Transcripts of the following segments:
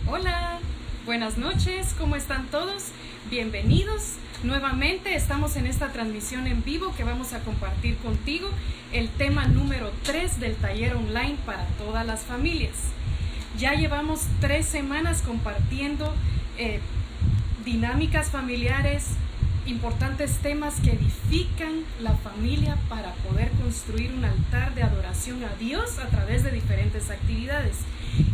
Hola, buenas noches, ¿cómo están todos? Bienvenidos. Nuevamente estamos en esta transmisión en vivo que vamos a compartir contigo el tema número 3 del taller online para todas las familias. Ya llevamos 3 semanas compartiendo dinámicas familiares, importantes temas que edifican la familia para poder construir un altar de adoración a Dios a través de diferentes actividades.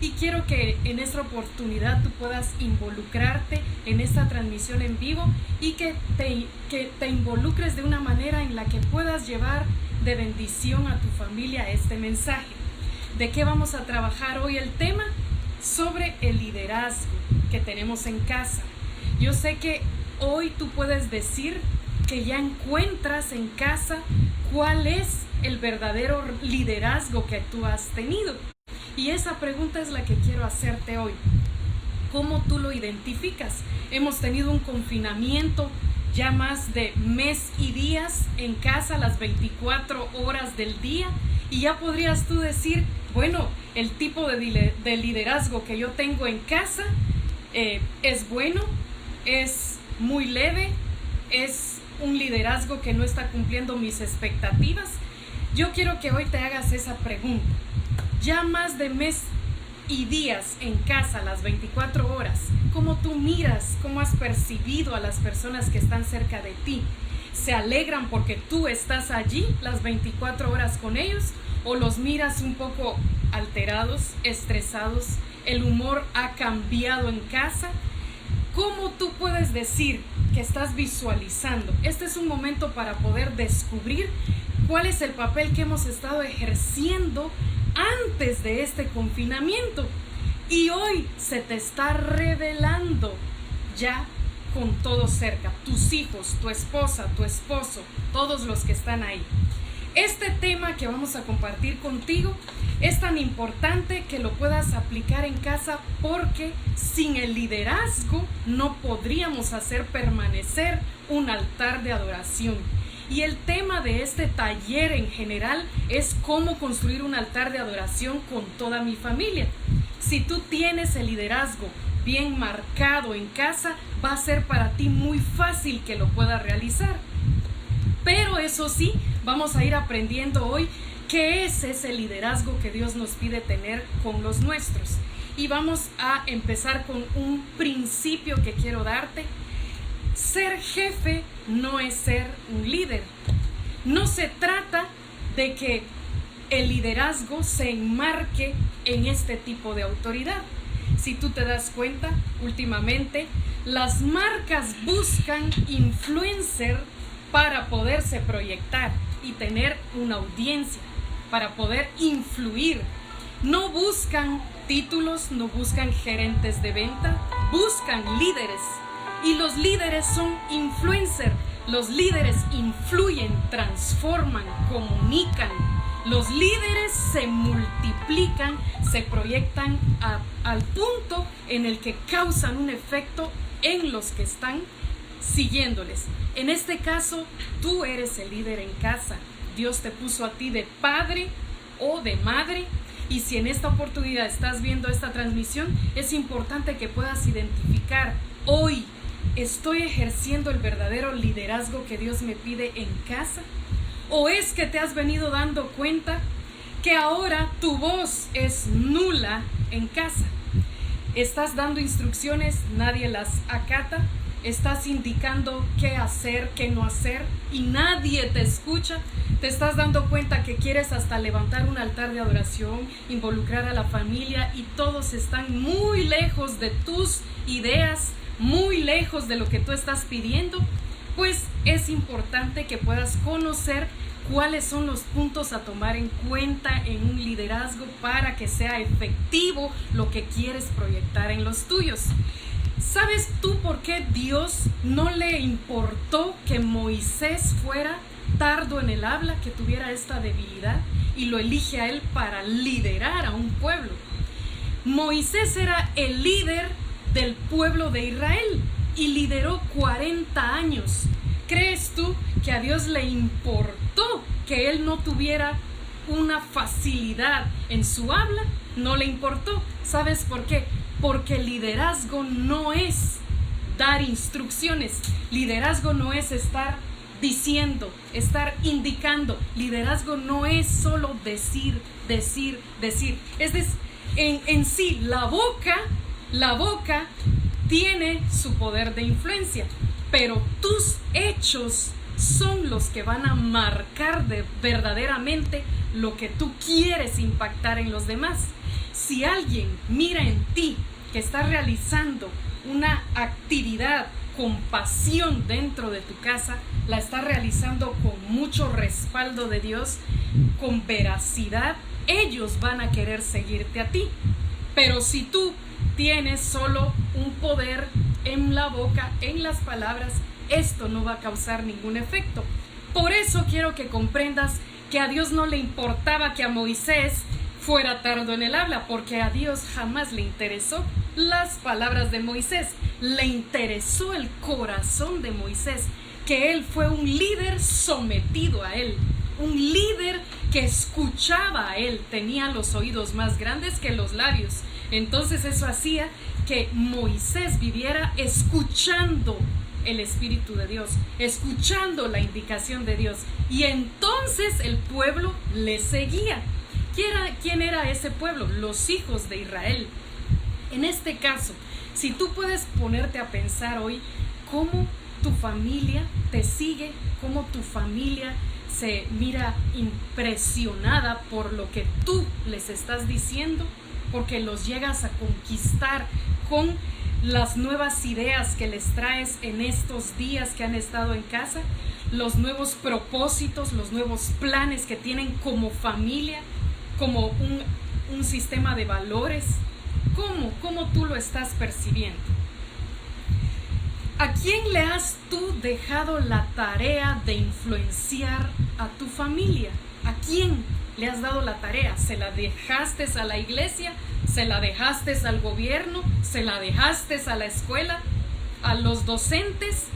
Y quiero que en esta oportunidad tú puedas involucrarte en esta transmisión en vivo y que te involucres de una manera en la que puedas llevar de bendición a tu familia este mensaje. ¿De qué vamos a trabajar hoy el tema? Sobre el liderazgo que tenemos en casa. Yo sé que hoy tú puedes decir que ya encuentras en casa cuál es el verdadero liderazgo que tú has tenido. Y esa pregunta es la que quiero hacerte hoy. ¿Cómo tú lo identificas? Hemos tenido un confinamiento ya más de mes y días en casa, las 24 horas del día, y ya podrías tú decir, bueno, el tipo de liderazgo que yo tengo en casa es bueno, es muy leve, es un liderazgo que no está cumpliendo mis expectativas. Yo quiero que hoy te hagas esa pregunta. Ya más de mes y días en casa, las 24 horas, ¿cómo tú miras, cómo has percibido a las personas que están cerca de ti? ¿Se alegran porque tú estás allí las 24 horas con ellos? ¿O los miras un poco alterados, estresados? ¿El humor ha cambiado en casa? ¿Cómo tú puedes decir que estás visualizando? Este es un momento para poder descubrir cuál es el papel que hemos estado ejerciendo antes de este confinamiento, y hoy se te está revelando ya con todo cerca, tus hijos, tu esposa, tu esposo, todos los que están ahí. Este tema que vamos a compartir contigo es tan importante que lo puedas aplicar en casa, porque sin el liderazgo no podríamos hacer permanecer un altar de adoración. Y el tema de este taller en general es cómo construir un altar de adoración con toda mi familia. Si tú tienes el liderazgo bien marcado en casa, va a ser para ti muy fácil que lo puedas realizar. Pero eso sí, vamos a ir aprendiendo hoy qué es ese liderazgo que Dios nos pide tener con los nuestros. Y vamos a empezar con un principio que quiero darte. Ser jefe no es ser un líder. No se trata de que el liderazgo se enmarque en este tipo de autoridad. Si tú te das cuenta, últimamente las marcas buscan influencer para poderse proyectar y tener una audiencia, para poder influir. No buscan títulos, no buscan gerentes de venta, buscan líderes. Y los líderes son influencers. Los líderes influyen, transforman, comunican. Los líderes se multiplican, se proyectan al punto en el que causan un efecto en los que están siguiéndoles. En este caso, tú eres el líder en casa. Dios te puso a ti de padre o de madre. Y si en esta oportunidad estás viendo esta transmisión, es importante que puedas identificar hoy: ¿estoy ejerciendo el verdadero liderazgo que Dios me pide en casa? ¿O es que te has venido dando cuenta que ahora tu voz es nula en casa? Estás dando instrucciones, nadie las acata. Estás indicando qué hacer, qué no hacer, y nadie te escucha. Te estás dando cuenta que quieres hasta levantar un altar de adoración, involucrar a la familia, y todos están muy lejos de tus ideas, muy lejos de lo que tú estás pidiendo. Pues es importante que puedas conocer cuáles son los puntos a tomar en cuenta en un liderazgo para que sea efectivo lo que quieres proyectar en los tuyos. ¿Sabes tú por qué Dios no le importó que Moisés fuera tardo en el habla, que tuviera esta debilidad, y lo elige a él para liderar a un pueblo? Moisés era el líder del pueblo de Israel y lideró 40 años. ¿Crees tú que a Dios le importó que él no tuviera una facilidad en su habla? no le importó. ¿Sabes por qué? Porque liderazgo no es dar instrucciones. Liderazgo no es estar diciendo, estar indicando. Liderazgo no es solo decir. En sí, la boca tiene su poder de influencia, pero tus hechos son los que van a marcar verdaderamente lo que tú quieres impactar en los demás. Si alguien mira en ti que estás realizando una actividad con pasión dentro de tu casa, la estás realizando con mucho respaldo de Dios, con veracidad, ellos van a querer seguirte a ti. Pero si tú tienes solo un poder en la boca, en las palabras, esto no va a causar ningún efecto. Por eso quiero que comprendas que a Dios no le importaba que a Moisés fuera tardo en el habla, porque a Dios jamás le interesó las palabras de Moisés, le interesó el corazón de Moisés, que él fue un líder sometido a él, un líder que escuchaba a él, tenía los oídos más grandes que los labios. Entonces eso hacía que Moisés viviera escuchando el Espíritu de Dios, escuchando la indicación de Dios, y entonces el pueblo le seguía. ¿Quién era ese pueblo? Los hijos de Israel. En este caso, si tú puedes ponerte a pensar hoy cómo tu familia te sigue, cómo tu familia se mira impresionada por lo que tú les estás diciendo, porque los llegas a conquistar con las nuevas ideas que les traes en estos días que han estado en casa, los nuevos propósitos, los nuevos planes que tienen como familia, como un sistema de valores. ¿Cómo tú lo estás percibiendo? ¿A quién le has tú dejado la tarea de influenciar a tu familia? ¿A quién le has dado la tarea? ¿Se la dejaste a la iglesia? ¿Se la dejaste al gobierno? ¿Se la dejaste a la escuela? ¿A los docentes?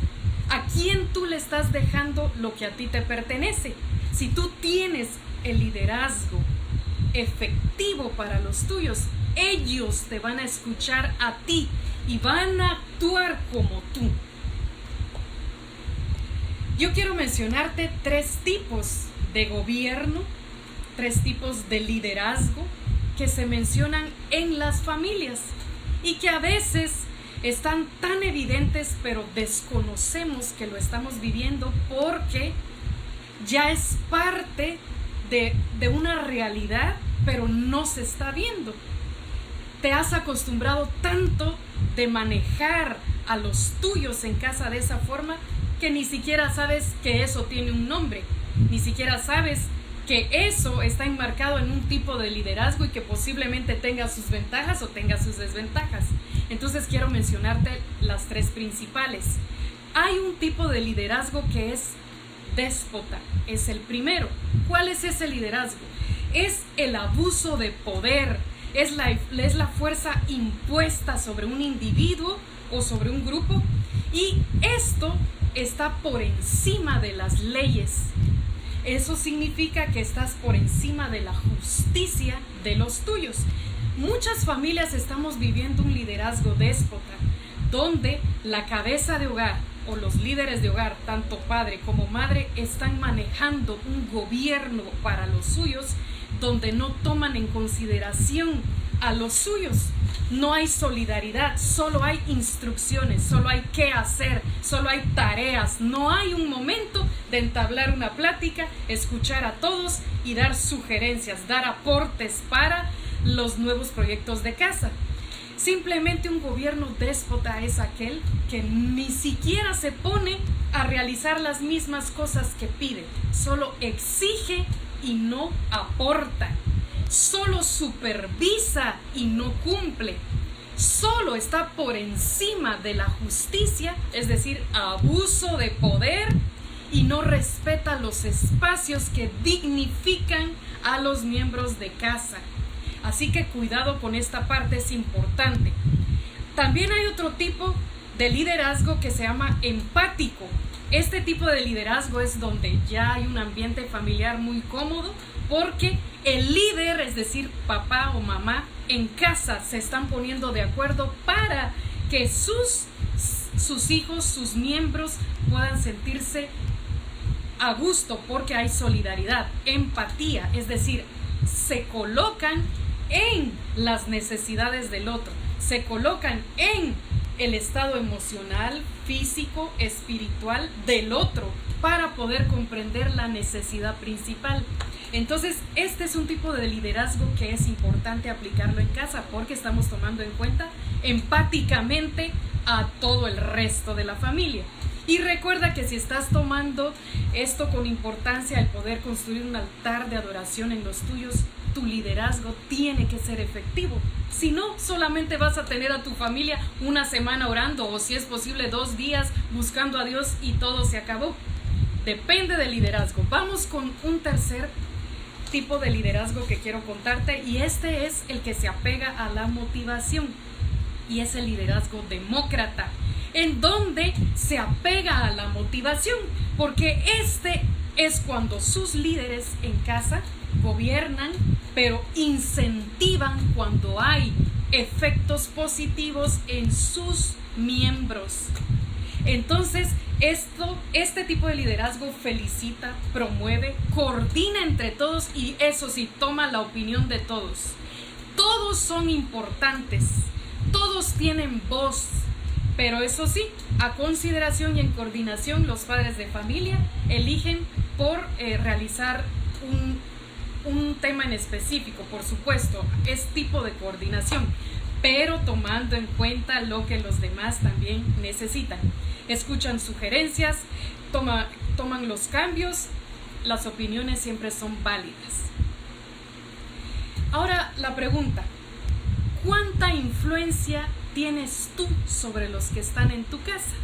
¿A quién tú le estás dejando lo que a ti te pertenece? Si tú tienes el liderazgo efectivo para los tuyos, ellos te van a escuchar a ti y van a actuar como tú. Yo quiero mencionarte 3 tipos de gobierno, 3 tipos de liderazgo que se mencionan en las familias y que a veces están tan evidentes, pero desconocemos que lo estamos viviendo porque ya es parte de una realidad, pero no se está viendo. Te has acostumbrado tanto de manejar a los tuyos en casa de esa forma que ni siquiera sabes que eso tiene un nombre, ni siquiera sabes que eso está enmarcado en un tipo de liderazgo y que posiblemente tenga sus ventajas o tenga sus desventajas. Entonces quiero mencionarte las 3 principales. Hay un tipo de liderazgo que es déspota, es el primero. ¿Cuál es ese liderazgo? Es el abuso de poder, es la fuerza impuesta sobre un individuo o sobre un grupo, y esto está por encima de las leyes. Eso significa que estás por encima de la justicia de los tuyos. Muchas familias estamos viviendo un liderazgo déspota, donde la cabeza de hogar o los líderes de hogar, tanto padre como madre, están manejando un gobierno para los suyos, donde no toman en consideración a los suyos. No hay solidaridad, solo hay instrucciones, solo hay qué hacer, solo hay tareas. No hay un momento de entablar una plática, escuchar a todos y dar sugerencias, dar aportes para los nuevos proyectos de casa. Simplemente un gobierno déspota es aquel que ni siquiera se pone a realizar las mismas cosas que pide, solo exige y no aporta, solo supervisa y no cumple, solo está por encima de la justicia, es decir, abuso de poder, y no respeta los espacios que dignifican a los miembros de casa. Así que cuidado con esta parte, es importante. También hay otro tipo de liderazgo que se llama empático. Este tipo de liderazgo es donde ya hay un ambiente familiar muy cómodo, porque el líder, es decir, papá o mamá, en casa se están poniendo de acuerdo para que sus hijos, sus miembros puedan sentirse a gusto, porque hay solidaridad, empatía, es decir, se colocan en las necesidades del otro, se colocan en el estado emocional, físico, espiritual del otro para poder comprender la necesidad principal. Entonces, este es un tipo de liderazgo que es importante aplicarlo en casa, porque estamos tomando en cuenta empáticamente a todo el resto de la familia. Y recuerda que si estás tomando esto con importancia, el poder construir un altar de adoración en los tuyos, tu liderazgo tiene que ser efectivo. Si no, solamente vas a tener a tu familia una semana orando, o si es posible 2 días buscando a Dios, y todo se acabó. Depende del liderazgo. Vamos con un tercer tipo de liderazgo que quiero contarte, y este es el que se apega a la motivación, y es el liderazgo demócrata, en donde se apega a la motivación, porque este es cuando sus líderes en casa gobiernan, pero incentivan cuando hay efectos positivos en sus miembros. Entonces, este tipo de liderazgo felicita, promueve, coordina entre todos, y eso sí, toma la opinión de todos. Todos son importantes, todos tienen voz, pero eso sí, a consideración y en coordinación, los padres de familia eligen por realizar un tema en específico. Por supuesto, es tipo de coordinación, pero tomando en cuenta lo que los demás también necesitan. Escuchan sugerencias, toman los cambios, las opiniones siempre son válidas. Ahora la pregunta: ¿cuánta influencia tienes tú sobre los que están en tu casa?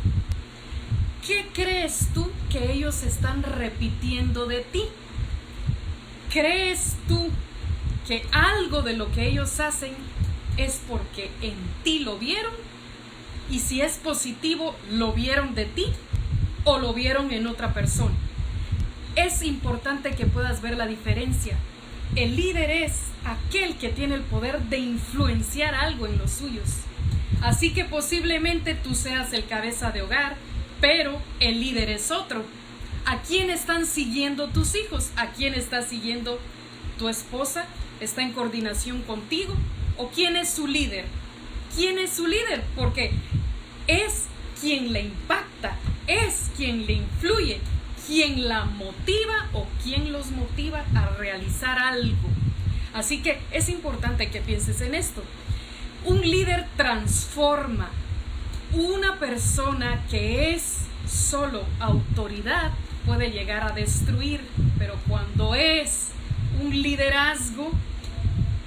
¿Qué crees tú que ellos están repitiendo de ti? ¿Crees tú que algo de lo que ellos hacen es porque en ti lo vieron? Y si es positivo, ¿lo vieron de ti o lo vieron en otra persona? Es importante que puedas ver la diferencia. El líder es aquel que tiene el poder de influenciar algo en los suyos. Así que posiblemente tú seas el cabeza de hogar, pero el líder es otro. ¿A quién están siguiendo tus hijos? ¿A quién está siguiendo tu esposa? ¿Está en coordinación contigo? ¿O quién es su líder? ¿Quién es su líder? Porque es quien le impacta, es quien le influye, quien la motiva o quien los motiva a realizar algo. Así que es importante que pienses en esto. Un líder transforma. Una persona que es solo autoridad puede llegar a destruir, pero cuando es un liderazgo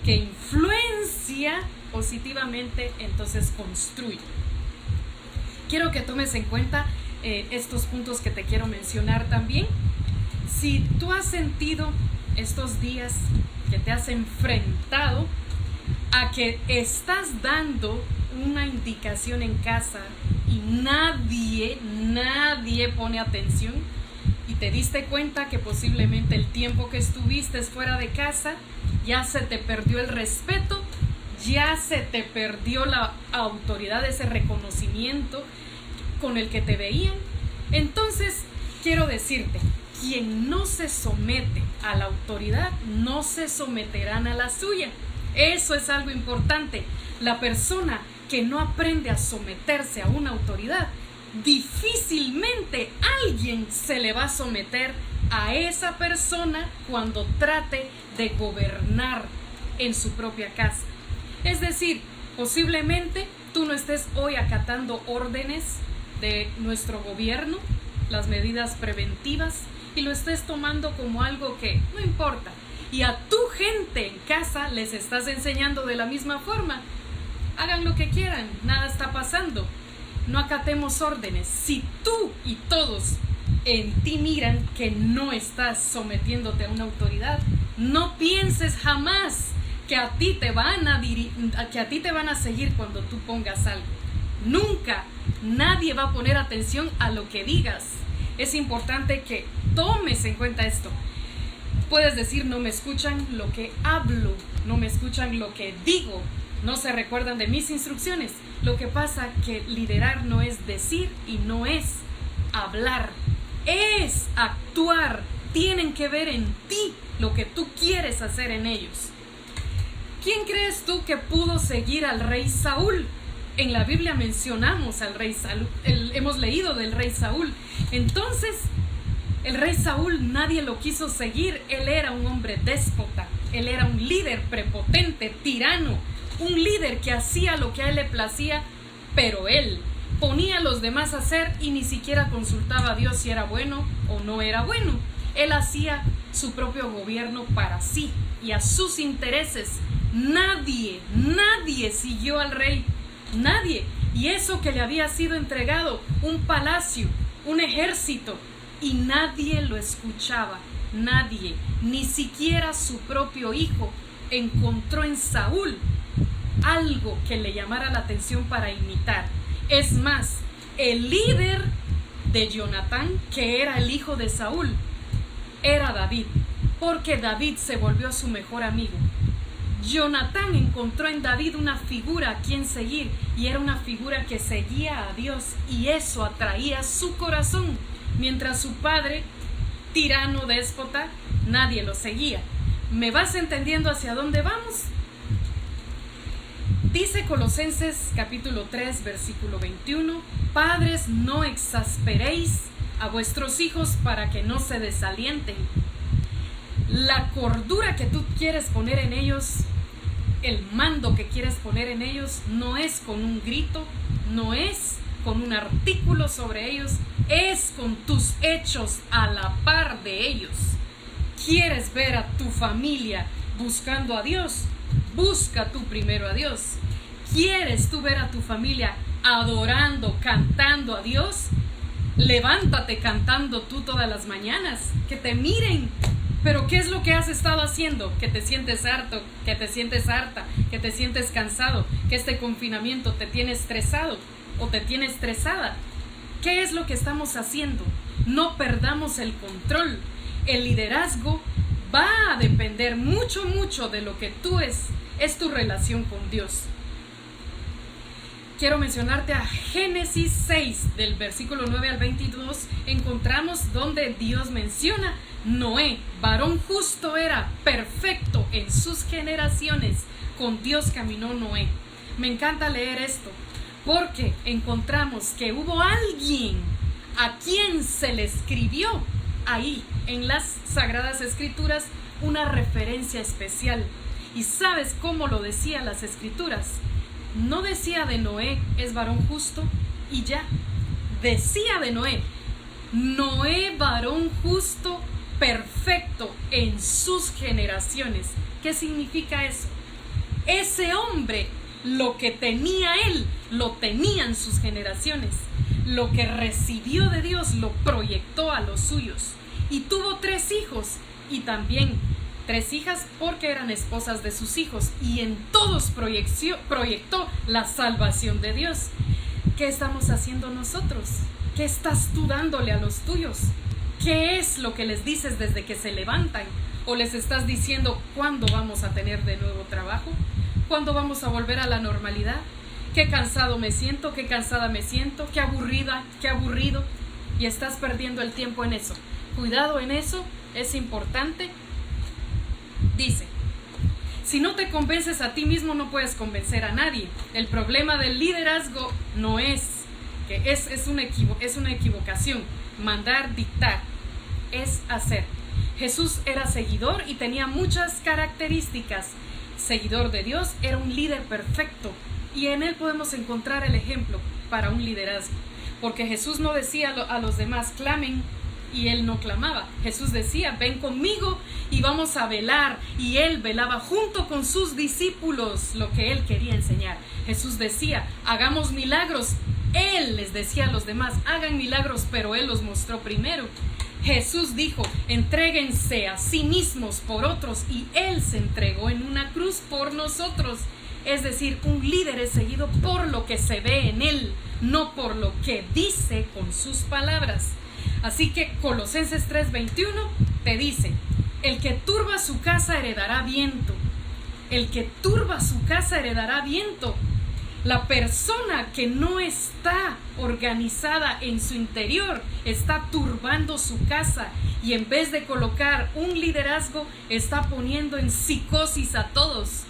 que influencia positivamente, entonces construye. Quiero que tomes en cuenta estos puntos que te quiero mencionar también. Si tú has sentido estos días que te has enfrentado a que estás dando una indicación en casa y nadie pone atención, y te diste cuenta que posiblemente el tiempo que estuviste fuera de casa ya se te perdió el respeto, ya se te perdió la autoridad, ese reconocimiento con el que te veían, entonces quiero decirte: quien no se somete a la autoridad, no se someterán a la suya. Eso es algo importante. La persona que no aprende a someterse a una autoridad, difícilmente alguien se le va a someter a esa persona cuando trate de gobernar en su propia casa. Es decir, posiblemente tú no estés hoy acatando órdenes de nuestro gobierno, las medidas preventivas, y lo estés tomando como algo que no importa. Y a tu gente en casa les estás enseñando de la misma forma: hagan lo que quieran, nada está pasando, no acatemos órdenes. Si tú y todos en ti miran que no estás sometiéndote a una autoridad, no pienses jamás que a ti te van a seguir cuando tú pongas algo. Nunca, nadie va a poner atención a lo que digas. Es importante que tomes en cuenta esto. Puedes decir, no me escuchan lo que hablo, no me escuchan lo que digo, no se recuerdan de mis instrucciones. Lo que pasa que liderar no es decir y no es hablar, es actuar. Tienen que ver en ti lo que tú quieres hacer en ellos. ¿Quién crees tú que pudo seguir al rey Saúl? En la Biblia mencionamos al rey Saúl, hemos leído del rey Saúl. Entonces, el rey Saúl nadie lo quiso seguir. Él era un hombre déspota, él era un líder prepotente, tirano, un líder que hacía lo que a él le placía, pero él ponía a los demás a hacer y ni siquiera consultaba a Dios si era bueno o no era bueno. Él hacía su propio gobierno para sí y a sus intereses. Nadie siguió al rey, nadie. Y eso que le había sido entregado, un palacio, un ejército, y nadie lo escuchaba, nadie, ni siquiera su propio hijo encontró en Saúl algo que le llamara la atención para imitar. Es más, el líder de Jonatán, que era el hijo de Saúl, era David, porque David se volvió su mejor amigo. Jonatán encontró en David una figura a quien seguir, y era una figura que seguía a Dios, y eso atraía su corazón, mientras su padre, tirano, déspota, nadie lo seguía. ¿Me vas entendiendo hacia dónde vamos? Dice Colosenses capítulo 3, versículo 21, padres, no exasperéis a vuestros hijos para que no se desalienten. La cordura que tú quieres poner en ellos, el mando que quieres poner en ellos, no es con un grito, no es con un artículo sobre ellos, es con tus hechos a la par de ellos. ¿Quieres ver a tu familia buscando a Dios? Busca tú primero a Dios. ¿Quieres tú ver a tu familia adorando, cantando a Dios? Levántate cantando tú todas las mañanas, que te miren. Pero ¿qué es lo que has estado haciendo? Que te sientes harto, que te sientes harta, que te sientes cansado, que este confinamiento te tiene estresado o te tiene estresada. ¿Qué es lo que estamos haciendo? No perdamos el control. El liderazgo va a depender mucho de lo que tú es tu relación con Dios. Quiero mencionarte a Génesis 6, del versículo 9 al 22, encontramos donde Dios menciona Noé, varón justo era, perfecto en sus generaciones, con Dios caminó Noé. Me encanta leer esto, porque encontramos que hubo alguien a quien se le escribió ahí, en las Sagradas Escrituras, una referencia especial. ¿Y sabes cómo lo decían las Escrituras? No decía de Noé, es varón justo y ya. Decía de Noé, Noé varón justo, perfecto en sus generaciones. ¿Qué significa eso? Ese hombre, lo que tenía él, lo tenían sus generaciones. Lo que recibió de Dios lo proyectó a los suyos. Y tuvo 3 hijos y también 3 hijas porque eran esposas de sus hijos, y en todos proyectó la salvación de Dios. ¿Qué estamos haciendo nosotros? ¿Qué estás tú dándole a los tuyos? ¿Qué es lo que les dices desde que se levantan? ¿O les estás diciendo cuándo vamos a tener de nuevo trabajo? ¿Cuándo vamos a volver a la normalidad? Qué cansado me siento, qué cansada me siento, qué aburrida, qué aburrido. Y estás perdiendo el tiempo en eso. Cuidado en eso, es importante. Dice, si no te convences a ti mismo, no puedes convencer a nadie. El problema del liderazgo no es que es una equivocación. Mandar, dictar, es hacer. Jesús era seguidor y tenía muchas características. Seguidor de Dios, era un líder perfecto, y en él podemos encontrar el ejemplo para un liderazgo. Porque Jesús no decía a los demás, clamen, y él no clamaba. Jesús decía, ven conmigo y vamos a velar, y él velaba junto con sus discípulos lo que él quería enseñar. Jesús decía, hagamos milagros. Él les decía a los demás, hagan milagros, pero él los mostró primero. Jesús dijo, entréguense a sí mismos por otros, y él se entregó en una cruz por nosotros. Es decir, un líder es seguido por lo que se ve en él, no por lo que dice con sus palabras. Así que Colosenses 3:21 te dice, El que turba su casa heredará viento. El que turba su casa heredará viento. La persona que no está organizada en su interior está turbando su casa, y en vez de colocar un liderazgo, está poniendo en psicosis a todos.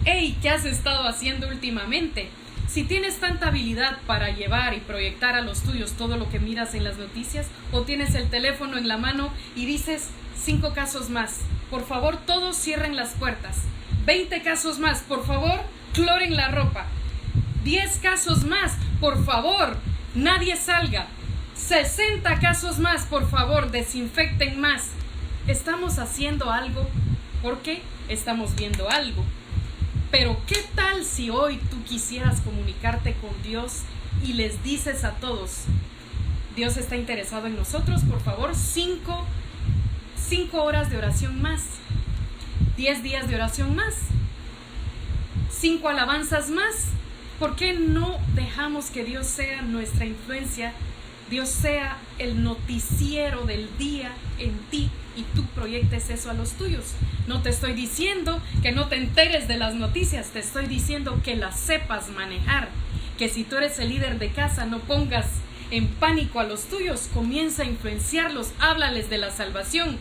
Hey, ¿qué has estado haciendo últimamente? Si tienes tanta habilidad para llevar y proyectar a los tuyos todo lo que miras en las noticias, o tienes el teléfono en la mano y dices 5 casos más, por favor todos cierren las puertas. 20 casos más, por favor cloren la ropa. 10 casos más, por favor nadie salga. 60 casos más, por favor desinfecten más. Estamos haciendo algo porque estamos viendo algo. Pero ¿qué tal si hoy tú quisieras comunicarte con Dios y les dices a todos: Dios está interesado en nosotros, por favor 5 horas de oración más, 10 días de oración más, 5 alabanzas más? ¿Por qué no dejamos que Dios sea nuestra influencia? Dios sea el noticiero del día en ti y tú proyectes eso a los tuyos. No te estoy diciendo que no te enteres de las noticias, te estoy diciendo que las sepas manejar. Que si tú eres el líder de casa, no pongas en pánico a los tuyos, comienza a influenciarlos, háblales de la salvación.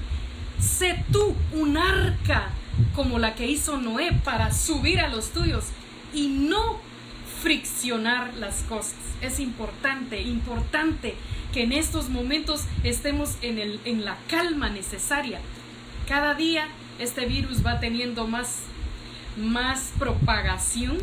Sé tú un arca como la que hizo Noé para subir a los tuyos y no friccionar las cosas. Es importante que en estos momentos estemos en la calma necesaria. Cada día este virus va teniendo más propagación,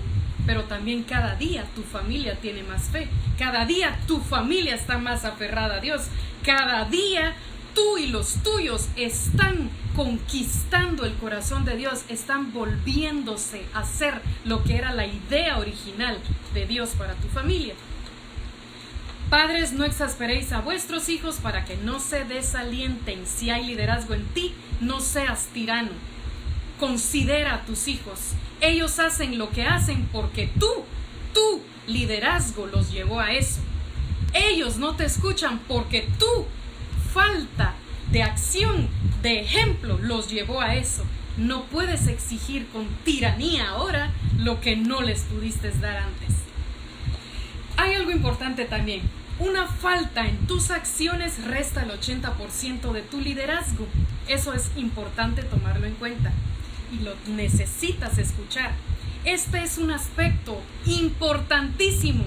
pero también cada día tu familia tiene más fe. Cada día tu familia está más aferrada a Dios. Cada día tú y los tuyos están conquistando el corazón de Dios, están volviéndose a ser lo que era la idea original de Dios para tu familia. Padres, no exasperéis a vuestros hijos para que no se desalienten. Si hay liderazgo en ti, no seas tirano. Considera a tus hijos. Ellos hacen lo que hacen porque tu liderazgo los llevó a eso. Ellos no te escuchan porque tu falta de acción, de ejemplo, los llevó a eso. No puedes exigir con tiranía ahora lo que no les pudiste dar antes. Hay algo importante también. Una falta en tus acciones resta el 80% de tu liderazgo. Eso es importante tomarlo en cuenta y lo necesitas escuchar. Este es un aspecto importantísimo.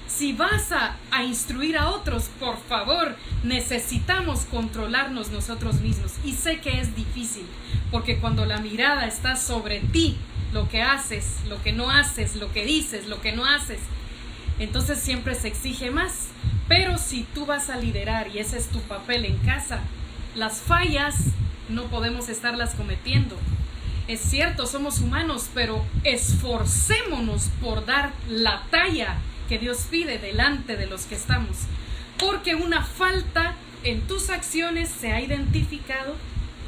Si vas a instruir a otros, por favor, necesitamos controlarnos nosotros mismos. Y sé que es difícil, porque cuando la mirada está sobre ti, lo que haces, lo que no haces, lo que dices, lo que no haces, entonces siempre se exige más. Pero si tú vas a liderar y ese es tu papel en casa, las fallas no podemos estarlas cometiendo. Es cierto, somos humanos, pero esforcémonos por dar la talla que Dios pide delante de los que estamos. Porque una falta en tus acciones se ha identificado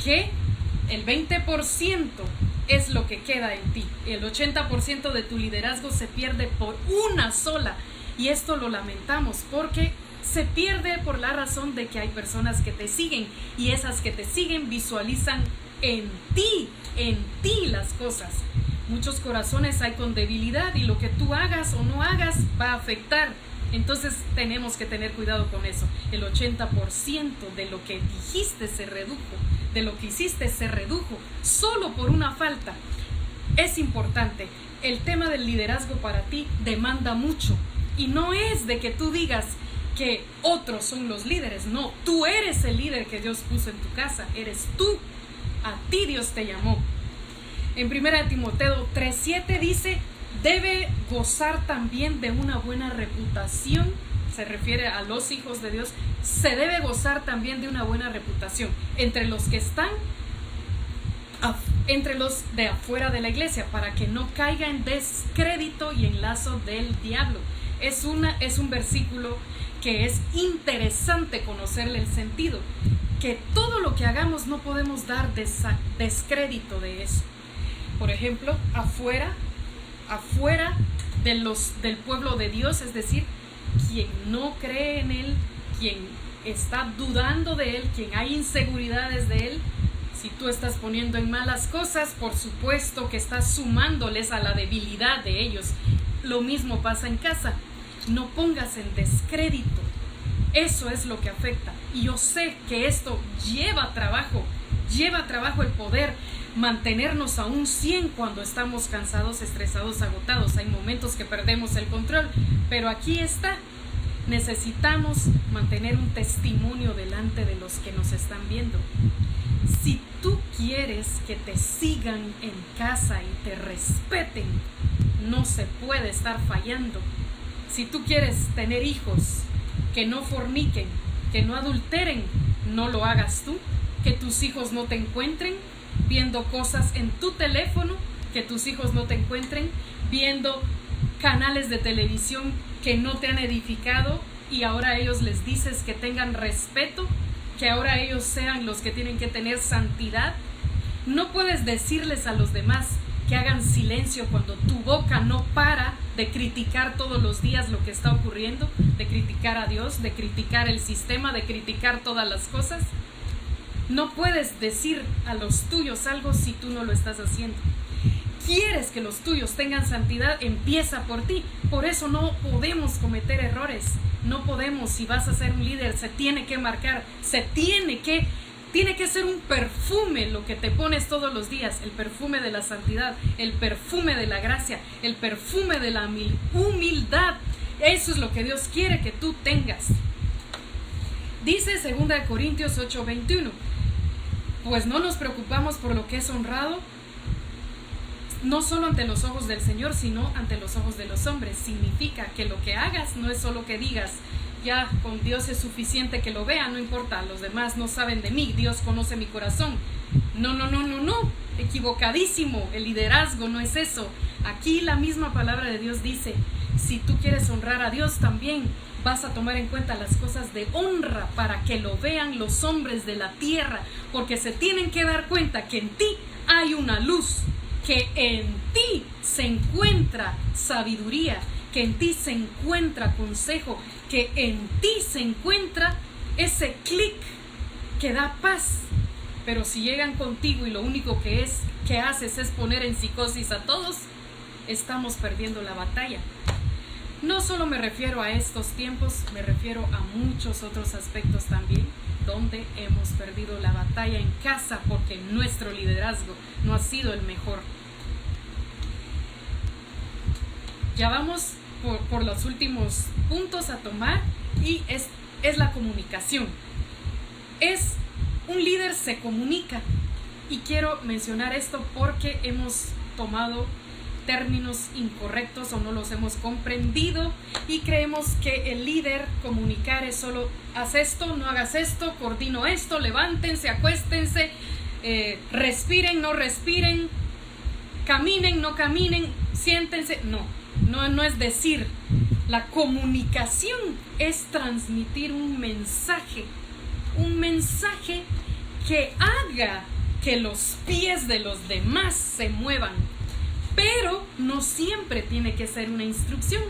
que el 20% es lo que queda en ti. El 80% de tu liderazgo se pierde por una sola. Y esto lo lamentamos porque se pierde por la razón de que hay personas que te siguen y esas que te siguen visualizan en ti las cosas. Muchos corazones hay con debilidad y lo que tú hagas o no hagas va a afectar. Entonces tenemos que tener cuidado con eso. El 80% de lo que dijiste se redujo, de lo que hiciste se redujo solo por una falta. Es importante. El tema del liderazgo para ti demanda mucho. Y no es de que tú digas que otros son los líderes. No, tú eres el líder que Dios puso en tu casa. Eres tú. A ti Dios te llamó. En 1 Timoteo 3:7 dice: debe gozar también de una buena reputación. Se refiere a los hijos de Dios. Se debe gozar también de una buena reputación entre los que están, entre los de afuera de la iglesia, para que no caiga en descrédito y en lazo del diablo. Es un versículo que es interesante conocerle el sentido, que todo lo que hagamos no podemos dar descrédito de eso. Por ejemplo, afuera del pueblo de Dios, es decir, quien no cree en Él, quien está dudando de Él, quien hay inseguridades de Él, Si tú estás poniendo en malas cosas, por supuesto que estás sumándoles a la debilidad de ellos. Lo mismo pasa en casa. No pongas en descrédito. Eso es lo que afecta. Y yo sé que esto lleva trabajo el poder mantenernos a un 100 cuando estamos cansados, estresados, agotados. Hay momentos que perdemos el control, pero aquí está. Necesitamos mantener un testimonio delante de los que nos están viendo. Si tú quieres que te sigan en casa y te respeten, no se puede estar fallando. Si tú quieres tener hijos que no forniquen, que no adulteren, no lo hagas tú. Que tus hijos no te encuentren viendo cosas en tu teléfono, que tus hijos no te encuentren viendo canales de televisión que no te han edificado, y ahora a ellos les dices que tengan respeto, que ahora ellos sean los que tienen que tener santidad. No puedes decirles a los demás que hagan silencio cuando tu boca no para de criticar todos los días lo que está ocurriendo, de criticar a Dios, de criticar el sistema, de criticar todas las cosas. No puedes decir a los tuyos algo si tú no lo estás haciendo. Quieres que los tuyos tengan santidad, empieza por ti. Por eso no podemos cometer errores. No podemos. Si vas a ser un líder, se tiene que marcar, tiene que ser un perfume lo que te pones todos los días. El perfume de la santidad, el perfume de la gracia, el perfume de la humildad. Eso es lo que Dios quiere que tú tengas. Dice 2 Corintios 8:21. Pues no nos preocupamos por lo que es honrado, no solo ante los ojos del Señor, sino ante los ojos de los hombres. Significa que lo que hagas no es solo que digas, ya con Dios es suficiente que lo vea, no importa, los demás no saben de mí, Dios conoce mi corazón. No, equivocadísimo. El liderazgo no es eso. Aquí la misma palabra de Dios dice, si tú quieres honrar a Dios también, vas a tomar en cuenta las cosas de honra para que lo vean los hombres de la tierra, porque se tienen que dar cuenta que en ti hay una luz, que en ti se encuentra sabiduría, que en ti se encuentra consejo, que en ti se encuentra ese clic que da paz. Pero si llegan contigo y lo único que haces es poner en psicosis a todos, estamos perdiendo la batalla. No solo me refiero a estos tiempos, me refiero a muchos otros aspectos también, donde hemos perdido la batalla en casa porque nuestro liderazgo no ha sido el mejor. Ya vamos por los últimos puntos a tomar, y es la comunicación. Un líder se comunica, y quiero mencionar esto porque hemos tomado términos incorrectos o no los hemos comprendido y creemos que el líder comunicar es solo haz esto, no hagas esto, coordino esto, levántense, acuéstense, respiren, no respiren, caminen, no caminen, siéntense. No es decir. La comunicación es transmitir un mensaje que haga que los pies de los demás se muevan. Pero no siempre tiene que ser una instrucción.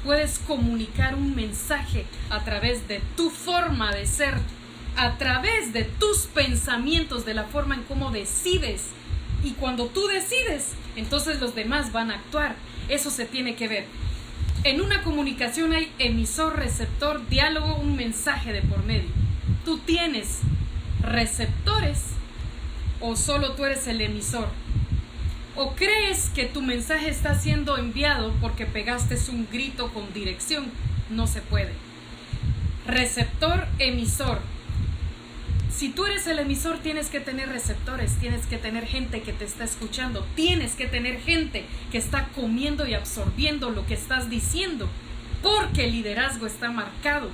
Puedes comunicar un mensaje a través de tu forma de ser, a través de tus pensamientos, de la forma en cómo decides. Y cuando tú decides, entonces los demás van a actuar. Eso se tiene que ver. En una comunicación hay emisor, receptor, diálogo, un mensaje de por medio. ¿Tú tienes receptores o solo tú eres el emisor? ¿O crees que tu mensaje está siendo enviado porque pegaste un grito con dirección? No se puede. Receptor, emisor. Si tú eres el emisor, tienes que tener receptores, tienes que tener gente que te está escuchando, tienes que tener gente que está comiendo y absorbiendo lo que estás diciendo, porque el liderazgo está marcado.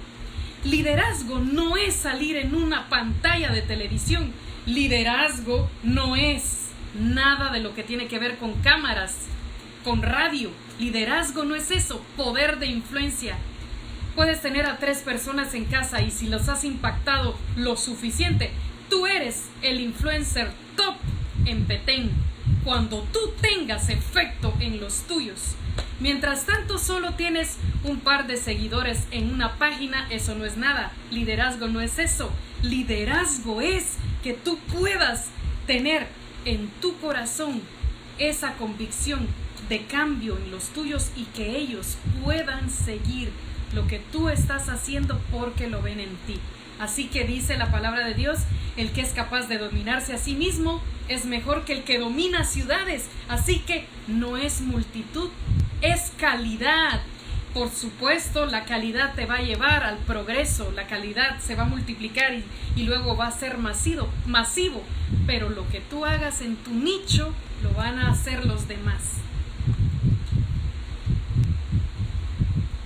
Liderazgo no es salir en una pantalla de televisión. Liderazgo no es nada de lo que tiene que ver con cámaras, con radio. Liderazgo no es eso, poder de influencia. Puedes tener a 3 personas en casa y si los has impactado lo suficiente, tú eres el influencer top en Petén. Cuando tú tengas efecto en los tuyos. Mientras tanto, solo tienes un par de seguidores en una página, eso no es nada. Liderazgo no es eso. Liderazgo es que tú puedas tener en tu corazón esa convicción de cambio en los tuyos y que ellos puedan seguir lo que tú estás haciendo porque lo ven en ti. Así que dice la palabra de Dios, el que es capaz de dominarse a sí mismo es mejor que el que domina ciudades. Así que no es multitud, es calidad. Por supuesto, la calidad te va a llevar al progreso, la calidad se va a multiplicar y luego va a ser masivo, pero lo que tú hagas en tu nicho lo van a hacer los demás.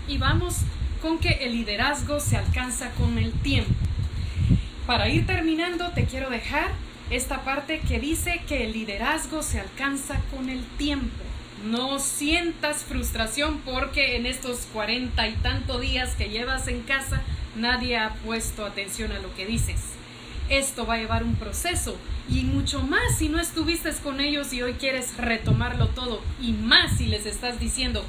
Y vamos con que el liderazgo se alcanza con el tiempo. Para ir terminando, te quiero dejar esta parte que dice que el liderazgo se alcanza con el tiempo. No sientas frustración porque en estos 40 y tantos días que llevas en casa nadie ha puesto atención a lo que dices. Esto va a llevar un proceso y mucho más si no estuviste con ellos y hoy quieres retomarlo todo, y más si les estás diciendo: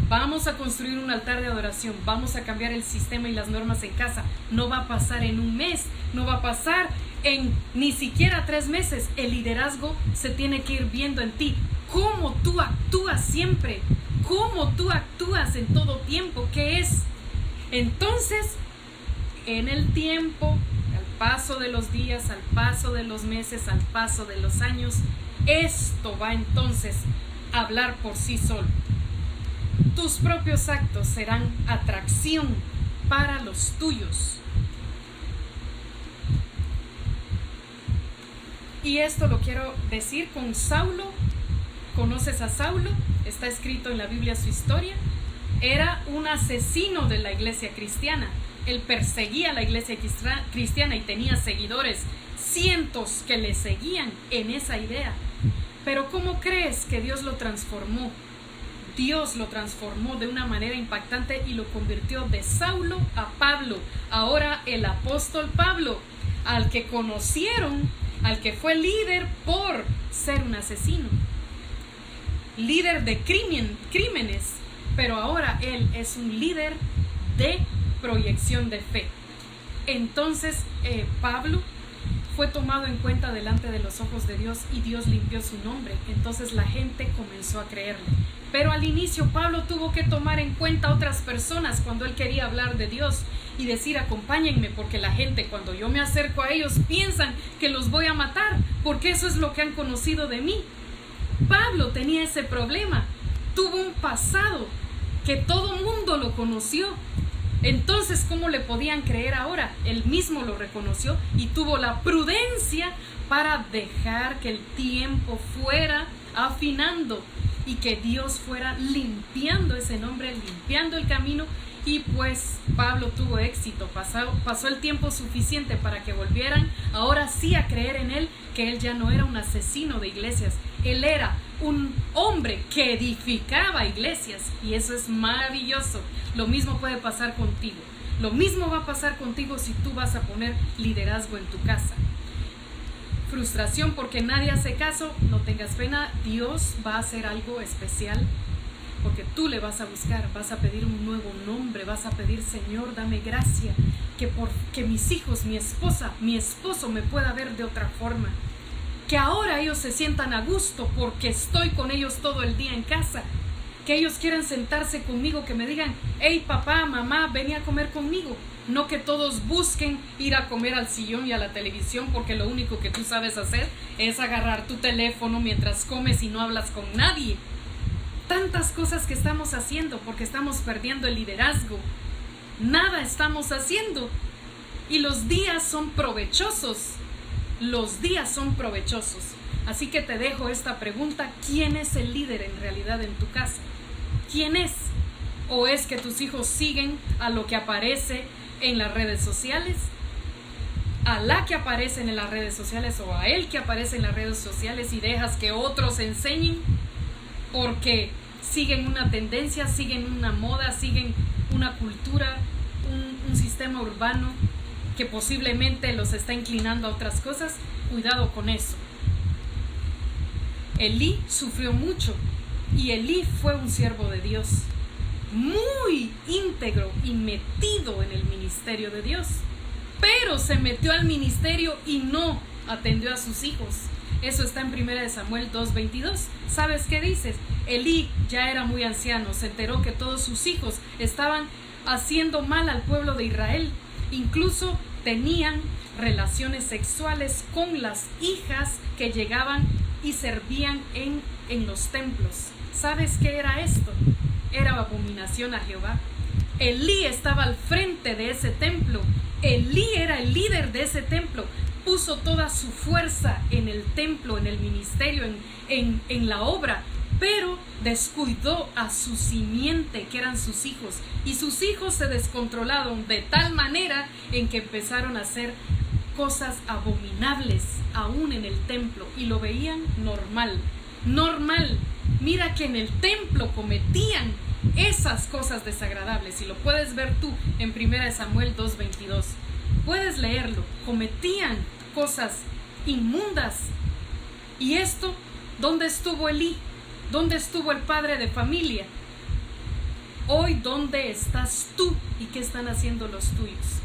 vamos a construir un altar de adoración, vamos a cambiar el sistema y las normas en casa. No va a pasar en un mes, no va a pasar en ni siquiera 3 meses. El liderazgo se tiene que ir viendo en ti. Cómo tú actúas siempre, cómo tú actúas en todo tiempo, ¿qué es? Entonces, en el tiempo, al paso de los días, al paso de los meses, al paso de los años, esto va entonces a hablar por sí solo. Tus propios actos serán atracción para los tuyos. Y esto lo quiero decir con Saulo. ¿Conoces a Saulo? Está escrito en la Biblia su historia. Era un asesino de la iglesia cristiana. Él perseguía a la iglesia cristiana y tenía seguidores, cientos que le seguían en esa idea. Pero ¿cómo crees que Dios lo transformó? Dios lo transformó de una manera impactante y lo convirtió de Saulo a Pablo. Ahora el apóstol Pablo, al que conocieron, al que fue líder por ser un asesino, líder de crímenes, pero ahora él es un líder de proyección de fe. Entonces Pablo fue tomado en cuenta delante de los ojos de Dios y Dios limpió su nombre. Entonces la gente comenzó a creerle. Pero al inicio Pablo tuvo que tomar en cuenta a otras personas cuando él quería hablar de Dios y decir: acompáñenme, porque la gente, cuando yo me acerco a ellos, piensan que los voy a matar, porque eso es lo que han conocido de mí. Pablo tenía ese problema, tuvo un pasado que todo mundo lo conoció. Entonces, ¿cómo le podían creer ahora? Él mismo lo reconoció y tuvo la prudencia para dejar que el tiempo fuera afinando y que Dios fuera limpiando ese nombre, limpiando el camino. Y pues Pablo tuvo éxito, pasó el tiempo suficiente para que volvieran ahora sí a creer en él, que él ya no era un asesino de iglesias, él era un hombre que edificaba iglesias, y eso es maravilloso. Lo mismo puede pasar contigo, lo mismo va a pasar contigo si tú vas a poner liderazgo en tu casa. Frustración porque nadie hace caso, no tengas pena, Dios va a hacer algo especial. Porque tú le vas a buscar, vas a pedir un nuevo nombre, vas a pedir: Señor, dame gracia, que mis hijos, mi esposa, mi esposo me pueda ver de otra forma. Que ahora ellos se sientan a gusto porque estoy con ellos todo el día en casa. Que ellos quieran sentarse conmigo, que me digan: hey papá, mamá, ven a comer conmigo. No que todos busquen ir a comer al sillón y a la televisión, porque lo único que tú sabes hacer es agarrar tu teléfono mientras comes y no hablas con nadie. Tantas cosas que estamos haciendo porque estamos perdiendo el liderazgo. Nada estamos haciendo. Y los días son provechosos. Los días son provechosos. Así que te dejo esta pregunta: ¿quién es el líder en realidad en tu casa? ¿Quién es? ¿O es que tus hijos siguen a lo que aparece en las redes sociales? ¿A la que aparecen en las redes sociales o a él que aparece en las redes sociales y dejas que otros enseñen? Porque siguen una tendencia, siguen una moda, siguen una cultura, un sistema urbano que posiblemente los está inclinando a otras cosas. Cuidado con eso. Elí sufrió mucho y Elí fue un siervo de Dios, muy íntegro y metido en el ministerio de Dios, pero se metió al ministerio y no atendió a sus hijos. Eso está en 1 Samuel 2:22. ¿Sabes qué dices? Elí ya era muy anciano, se enteró que todos sus hijos estaban haciendo mal al pueblo de Israel. Incluso tenían relaciones sexuales con las hijas que llegaban y servían en los templos. ¿Sabes qué era esto? Era abominación a Jehová. Elí estaba al frente de ese templo. Elí era el líder de ese templo. Puso toda su fuerza en el templo, en el ministerio, en la obra, pero descuidó a su simiente, que eran sus hijos, y sus hijos se descontrolaron de tal manera en que empezaron a hacer cosas abominables aún en el templo, y lo veían normal. Mira que en el templo cometían esas cosas desagradables, y lo puedes ver tú en 1 Samuel 2:22. Puedes leerlo. Cometían cosas inmundas. Y esto, ¿dónde estuvo Elí? ¿Dónde estuvo el padre de familia? Hoy, ¿dónde estás tú y qué están haciendo los tuyos?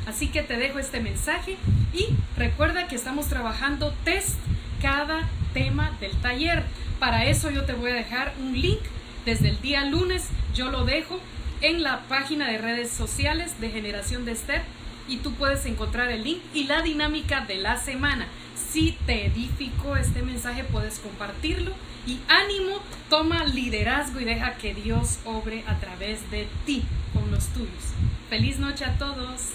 Así que te dejo este mensaje y recuerda que estamos trabajando test cada tema del taller. Para eso yo te voy a dejar un link desde el día lunes. Yo lo dejo en la página de redes sociales de Generación de Esther y tú puedes encontrar el link y la dinámica de la semana. Si te edificó este mensaje, puedes compartirlo y ánimo, toma liderazgo y deja que Dios obre a través de ti con los tuyos. Feliz noche a todos.